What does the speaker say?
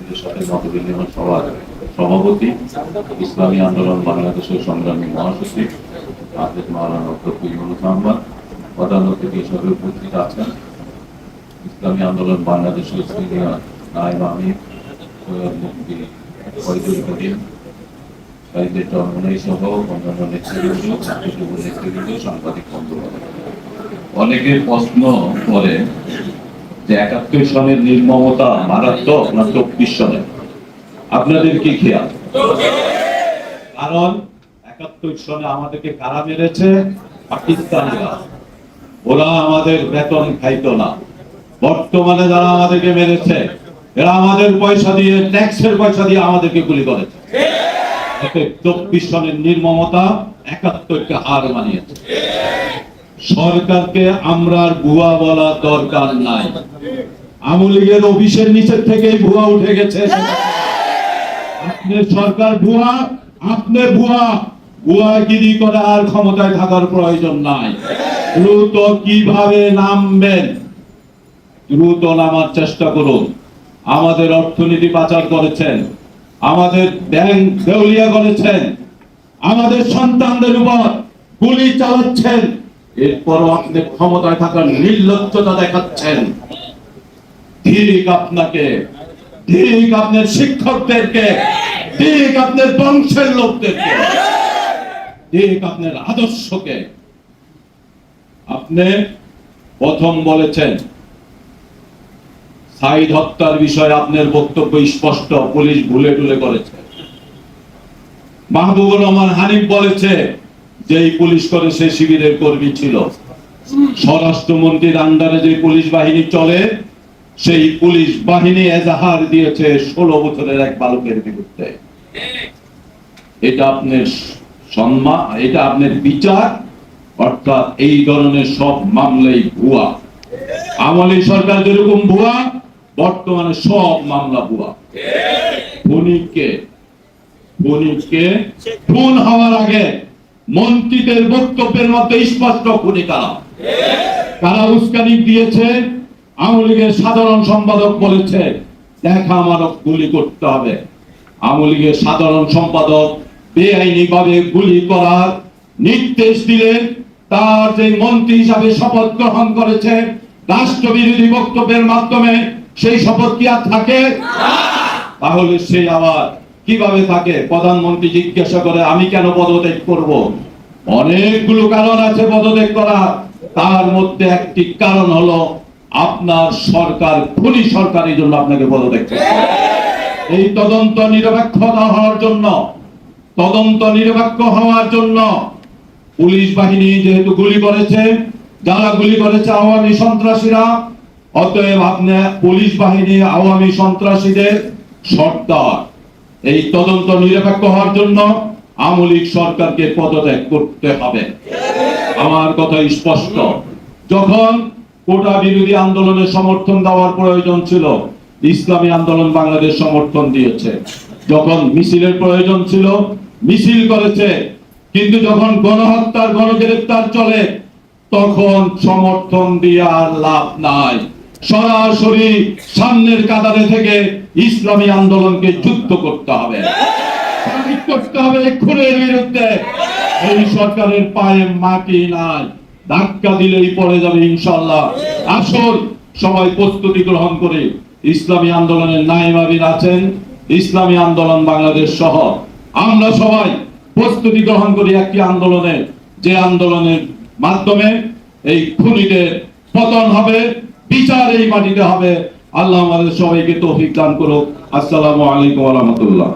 নেতৃবৃন্দের সাথে মতবিনিময় সভার সভাপতি, ইসলামী আন্দোলন বাংলাদেশের সংগ্রামী মহাসচিব হাফেজ মাওলানা অধ্যক্ষ ইউনুস আহমদ, প্রধান অতিথি হিসেবে উপস্থিত আছেন ইসলামী আন্দোলন বাংলাদেশের সিনিয়র নায়েব আমির সৈয়দ মুফতি ফয়জুল করিম, সাইদের চরমনাই সহ অন্যান্য নেতৃবৃন্দ, সাংবাদিক বন্ধুগণ। অনেকে প্রশ্ন করে যে ৭১ সনের নির্মমতা মারাত্মক না ২৪ সনের? আপনাদের কি খেয়াল? কারণ ৭১ সনে আমাদেরকে কারা মেরেছে? পাকিস্তানিরা। ওরা আমাদের বেতন খাইতো না। বর্তমানে যারা আমাদেরকে মেরেছে এরা আমাদের পয়সা দিয়ে, ট্যাক্সের পয়সা দিয়ে আমাদেরকে গুলি করেছে। ২৪ সনের নির্মমতা ৭১কে হার মানিয়েছে। সরকারকে আমরা ভুয়া বলা দরকার নাই। আওয়ামী লীগের অফিসের নিচের থেকে ভুয়া উঠে গেছে। আপনার সরকার ভুয়া, আপনি ভুয়া, ভুয়াগিরি করে আর ক্ষমতায় থাকার প্রয়োজন নাই। দ্রুত কিভাবে নামবেন, দ্রুত নামার চেষ্টা করুন। আমাদের অর্থনীতি পাচার করেছেন, আমাদের ব্যাংক দেউলিয়া করেছেন, আমাদের সন্তানদের উপর গুলি চালাচ্ছেন, এরপরও আপনি ক্ষমতায় থাকার নির্লজ্জতা দেখাচ্ছেন। ঠিক আপনাকে, ঠিক আপনার শিক্ষকদেরকে, ঠিক আপনার বংশের লোকদেরকে, ঠিক আপনার আদর্শকে। আপনি প্রথম বলেছেন সাইদ হত্যার বিষয়ে আপনার বক্তব্য স্পষ্ট, পুলিশ ভুলে টুলে করেছে। মাহবুবুর রহমান হানিফ বলেছে যে এই পুলিশ করে সে শিবিরের কর্মী ছিল। স্বরাষ্ট্রমন্ত্রীর আন্ডারে যে পুলিশ বাহিনী চলে সেই পুলিশ বাহিনী এজাহার দিয়েছে 16 বছরের এক বালকের বিরুদ্ধে। এটা আপনার সম্মান, এটা আপনার বিচার। অর্থাৎ এই ধরনের সব মামলাই ভুয়া। আওয়ামী সরকার যেরকম ভুয়া, বর্তমানে সব মামলা ভুয়া। খুনিকে খুন হওয়ার আগে মন্ত্রীদের বক্তব্যের মধ্যে স্পষ্ট খুনি কারা উস্কানি দিয়েছে। আওয়ামী লীগের সাধারণ সম্পাদক বলেছে দেখা আমারও গুলি করতে হবে। আওয়ামী লীগের সাধারণ সম্পাদক বেআইনি ভাবে গুলি করার নির্দেশ দিলেন। তার যে মন্ত্রী হিসাবে শপথ গ্রহণ করেছে রাষ্ট্রবিরোধী বক্তব্যের মাধ্যমে, সেই শপথ কি আর থাকে? তাহলে সেই আবার কিভাবে থাকে? প্রধানমন্ত্রী জিজ্ঞাসা করে আমি কেন পদত্যাগ করব? অনেকগুলো কারণ আছে পদত্যাগ করা। তার মধ্যে একটি কারণ হলো আপনার সরকার খুনি সরকার, এই জন্য আপনাকে পদত্যাগ করতে হবে। এই তদন্ত নিরপেক্ষ হওয়ার জন্য, তদন্ত নিরপেক্ষ হওয়ার জন্য পুলিশ বাহিনী যেহেতু গুলি করেছে, যারা গুলি করেছে আওয়ামী সন্ত্রাসীরা, অতএব আপনি পুলিশ বাহিনী আওয়ামী সন্ত্রাসীদের সর্দার। এই তদন্ত নিরপেক্ষ হওয়ার জন্য আওয়ামী লীগ সরকারকে পদত্যাগ করতে হবে। আমার কথা স্পষ্ট। যখন কোটা বিরোধী আন্দোলনের সমর্থন দেওয়ার প্রয়োজন ছিল, ইসলামী আন্দোলন বাংলাদেশ সমর্থন দিয়েছে। যখন মিছিলের প্রয়োজন ছিল, মিছিল করেছে। কিন্তু যখন গণহত্যার, গণগ্রেফতার চলে, তখন সমর্থন দিয়ে আর লাভ নাই। সরাসরি সামনের কাতারে থেকে ইসলামী আন্দোলনকে যুদ্ধ করতে হবে, করতে হবে খুনের বিরুদ্ধে। এই সরকারের পায়ে মাটি নাই, ধাক্কা দিলেই পড়ে যাবে ইনশাআল্লাহ। আসল সবাই প্রস্তুতি গ্রহণ করে, ইসলামী আন্দোলনের নায়েব আমির আছেন, ইসলামী আন্দোলন বাংলাদেশ সহ আমরা সবাই প্রস্তুতি গ্রহণ করি একটি আন্দোলনের, যে আন্দোলনের মাধ্যমে এই খুনিদের পতন হবে, বিচার এই মাটিতে হবে। আল্লাহ আমাদের সবাইকে তৌফিক দান করুক। আসসালামু আলাইকুম ওয়া রাহমাতুল্লাহ।